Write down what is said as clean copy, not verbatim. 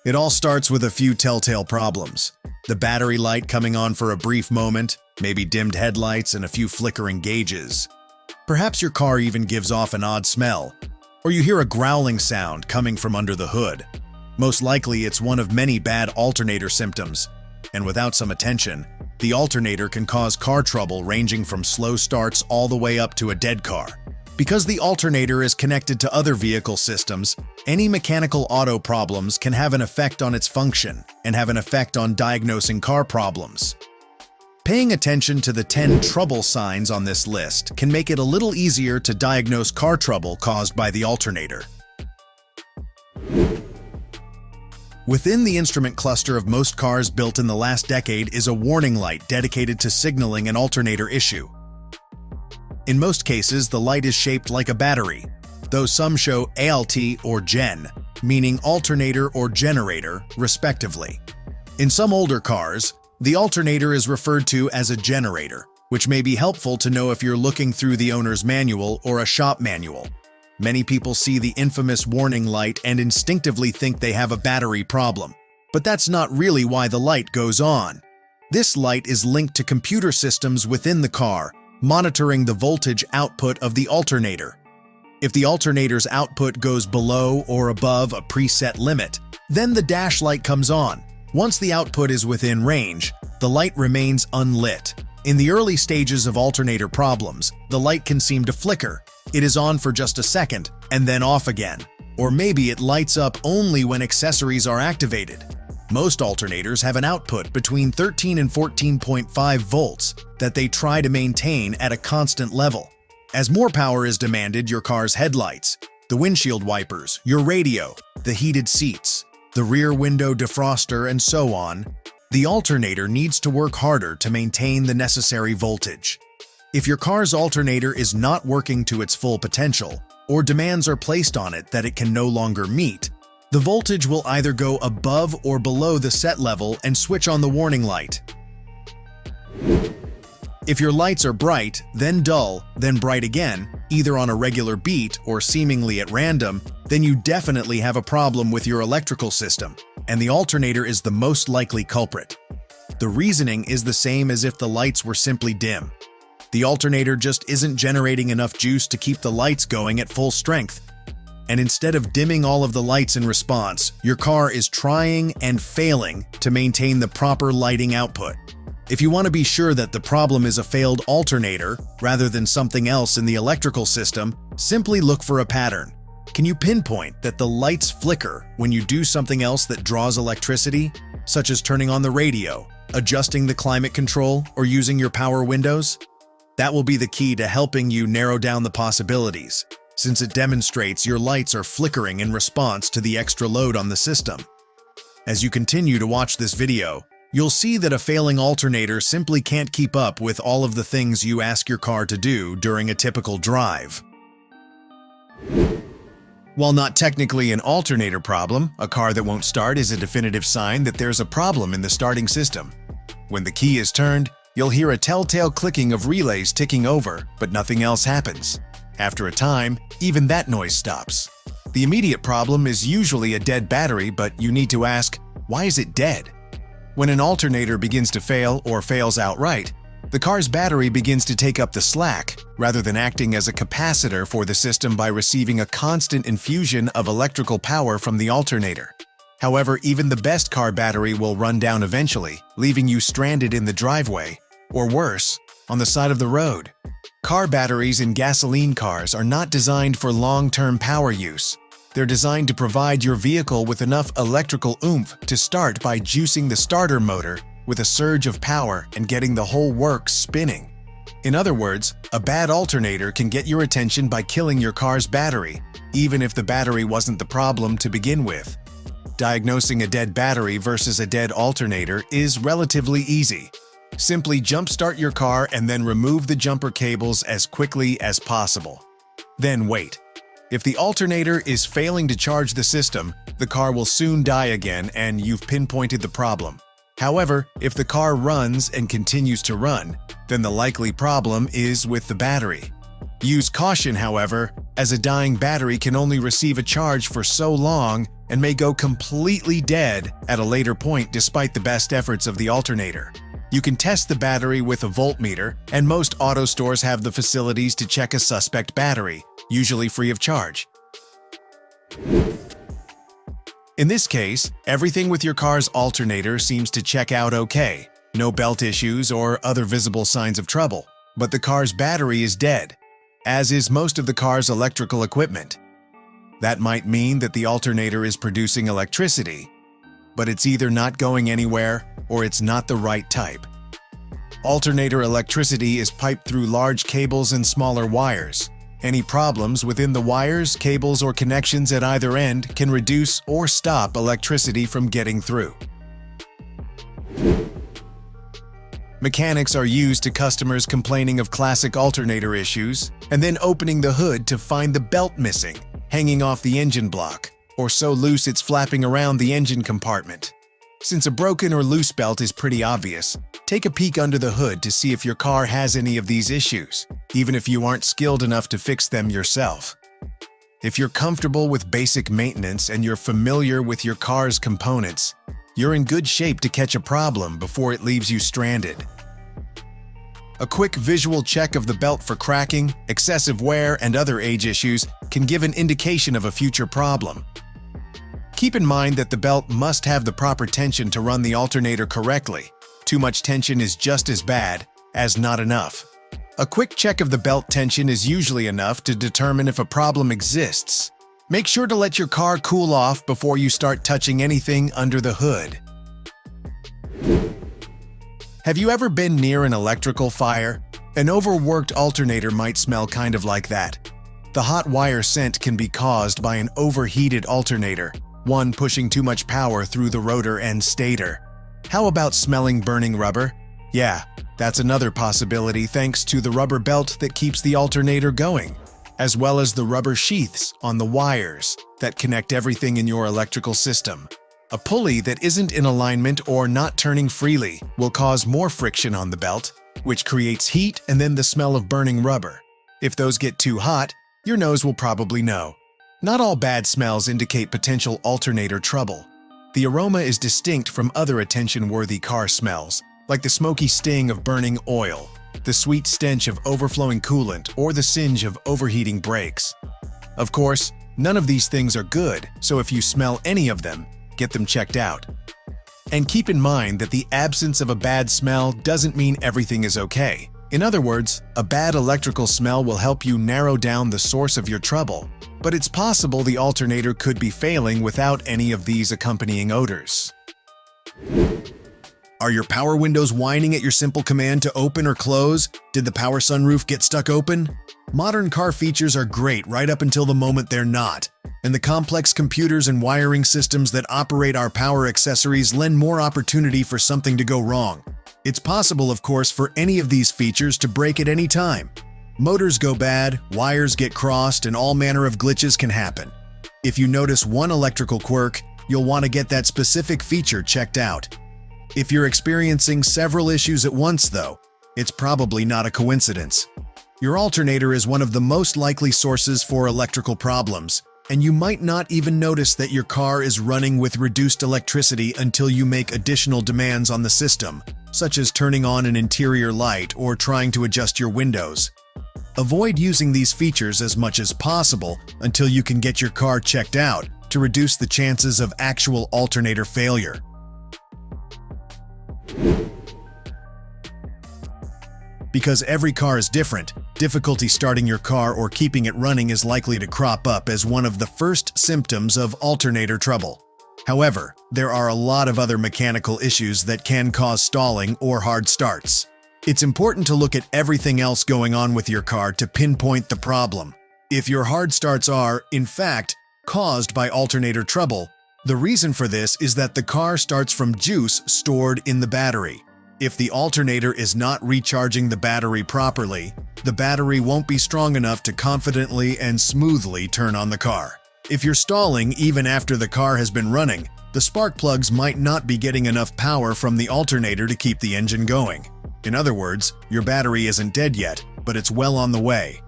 It all starts with a few telltale problems. The battery light coming on for a brief moment, maybe dimmed headlights and a few flickering gauges. Perhaps your car even gives off an odd smell, or you hear a growling sound coming from under the hood. Most likely, it's one of many bad alternator symptoms, and without some attention, the alternator can cause car trouble ranging from slow starts all the way up to a dead car. Because the alternator is connected to other vehicle systems, any mechanical auto problems can have an effect on its function and have an effect on diagnosing car problems. Paying attention to the 10 trouble signs on this list can make it a little easier to diagnose car trouble caused by the alternator. Within the instrument cluster of most cars built in the last decade is a warning light dedicated to signaling an alternator issue. In most cases, the light is shaped like a battery, though some show ALT or GEN, meaning alternator or generator, respectively. In some older cars, the alternator is referred to as a generator, which may be helpful to know if you're looking through the owner's manual or a shop manual. Many people see the infamous warning light and instinctively think they have a battery problem, but that's not really why the light goes on. This light is linked to computer systems within the car, monitoring the voltage output of the alternator. If the alternator's output goes below or above a preset limit, then the dash light comes on. Once the output is within range, the light remains unlit. In the early stages of alternator problems, the light can seem to flicker. It is on for just a second and then off again. Or maybe it lights up only when accessories are activated. Most alternators have an output between 13 and 14.5 volts that they try to maintain at a constant level. As more power is demanded, your car's headlights, the windshield wipers, your radio, the heated seats, the rear window defroster, and so on, the alternator needs to work harder to maintain the necessary voltage. If your car's alternator is not working to its full potential, or demands are placed on it that it can no longer meet, the voltage will either go above or below the set level and switch on the warning light. If your lights are bright, then dull, then bright again, either on a regular beat or seemingly at random, then you definitely have a problem with your electrical system, and the alternator is the most likely culprit. The reasoning is the same as if the lights were simply dim. The alternator just isn't generating enough juice to keep the lights going at full strength. And instead of dimming all of the lights in response, your car is trying and failing to maintain the proper lighting output. If you want to be sure that the problem is a failed alternator rather than something else in the electrical system, simply look for a pattern. Can you pinpoint that the lights flicker when you do something else that draws electricity, such as turning on the radio, adjusting the climate control, or using your power windows? That will be the key to helping you narrow down the possibilities, since it demonstrates your lights are flickering in response to the extra load on the system. As you continue to watch this video, you'll see that a failing alternator simply can't keep up with all of the things you ask your car to do during a typical drive. While not technically an alternator problem, a car that won't start is a definitive sign that there's a problem in the starting system. When the key is turned, you'll hear a telltale clicking of relays ticking over, but nothing else happens. After a time, even that noise stops. The immediate problem is usually a dead battery, but you need to ask, why is it dead? When an alternator begins to fail or fails outright, the car's battery begins to take up the slack, rather than acting as a capacitor for the system by receiving a constant infusion of electrical power from the alternator. However, even the best car battery will run down eventually, leaving you stranded in the driveway, or worse, on the side of the road. Car batteries in gasoline cars are not designed for long-term power use. They're designed to provide your vehicle with enough electrical oomph to start by juicing the starter motor with a surge of power and getting the whole works spinning. In other words, a bad alternator can get your attention by killing your car's battery, even if the battery wasn't the problem to begin with. Diagnosing a dead battery versus a dead alternator is relatively easy. Simply jump-start your car and then remove the jumper cables as quickly as possible. Then wait. If the alternator is failing to charge the system, the car will soon die again and you've pinpointed the problem. However, if the car runs and continues to run, then the likely problem is with the battery. Use caution, however, as a dying battery can only receive a charge for so long and may go completely dead at a later point despite the best efforts of the alternator. You can test the battery with a voltmeter, and most auto stores have the facilities to check a suspect battery, usually free of charge. In this case, everything with your car's alternator seems to check out okay. No belt issues or other visible signs of trouble. But the car's battery is dead, as is most of the car's electrical equipment. That might mean that the alternator is producing electricity, but it's either not going anywhere or it's not the right type. Alternator electricity is piped through large cables and smaller wires. Any problems within the wires, cables, or connections at either end can reduce or stop electricity from getting through. Mechanics are used to customers complaining of classic alternator issues and then opening the hood to find the belt missing, hanging off the engine block, or so loose it's flapping around the engine compartment. Since a broken or loose belt is pretty obvious, take a peek under the hood to see if your car has any of these issues, even if you aren't skilled enough to fix them yourself. If you're comfortable with basic maintenance and you're familiar with your car's components, you're in good shape to catch a problem before it leaves you stranded. A quick visual check of the belt for cracking, excessive wear, and other age issues can give an indication of a future problem. Keep in mind that the belt must have the proper tension to run the alternator correctly. Too much tension is just as bad as not enough. A quick check of the belt tension is usually enough to determine if a problem exists. Make sure to let your car cool off before you start touching anything under the hood. Have you ever been near an electrical fire? An overworked alternator might smell kind of like that. The hot wire scent can be caused by an overheated alternator, one pushing too much power through the rotor and stator. How about smelling burning rubber? Yeah, that's another possibility thanks to the rubber belt that keeps the alternator going, as well as the rubber sheaths on the wires that connect everything in your electrical system. A pulley that isn't in alignment or not turning freely will cause more friction on the belt, which creates heat and then the smell of burning rubber. If those get too hot, your nose will probably know. Not all bad smells indicate potential alternator trouble. The aroma is distinct from other attention-worthy car smells, like the smoky sting of burning oil, the sweet stench of overflowing coolant, or the singe of overheating brakes. Of course, none of these things are good, so if you smell any of them, get them checked out. And keep in mind that the absence of a bad smell doesn't mean everything is okay. In other words, a bad electrical smell will help you narrow down the source of your trouble, but it's possible the alternator could be failing without any of these accompanying odors. Are your power windows whining at your simple command to open or close? Did the power sunroof get stuck open? Modern car features are great right up until the moment they're not, and the complex computers and wiring systems that operate our power accessories lend more opportunity for something to go wrong. It's possible, of course, for any of these features to break at any time. Motors go bad, wires get crossed, and all manner of glitches can happen. If you notice one electrical quirk, you'll want to get that specific feature checked out. If you're experiencing several issues at once, though, it's probably not a coincidence. Your alternator is one of the most likely sources for electrical problems, and you might not even notice that your car is running with reduced electricity until you make additional demands on the system, such as turning on an interior light or trying to adjust your windows. Avoid using these features as much as possible until you can get your car checked out to reduce the chances of actual alternator failure. Because every car is different, difficulty starting your car or keeping it running is likely to crop up as one of the first symptoms of alternator trouble. However, there are a lot of other mechanical issues that can cause stalling or hard starts. It's important to look at everything else going on with your car to pinpoint the problem. If your hard starts are, in fact, caused by alternator trouble, the reason for this is that the car starts from juice stored in the battery. If the alternator is not recharging the battery properly, the battery won't be strong enough to confidently and smoothly turn on the car. If you're stalling even after the car has been running, the spark plugs might not be getting enough power from the alternator to keep the engine going. In other words, your battery isn't dead yet, but it's well on the way.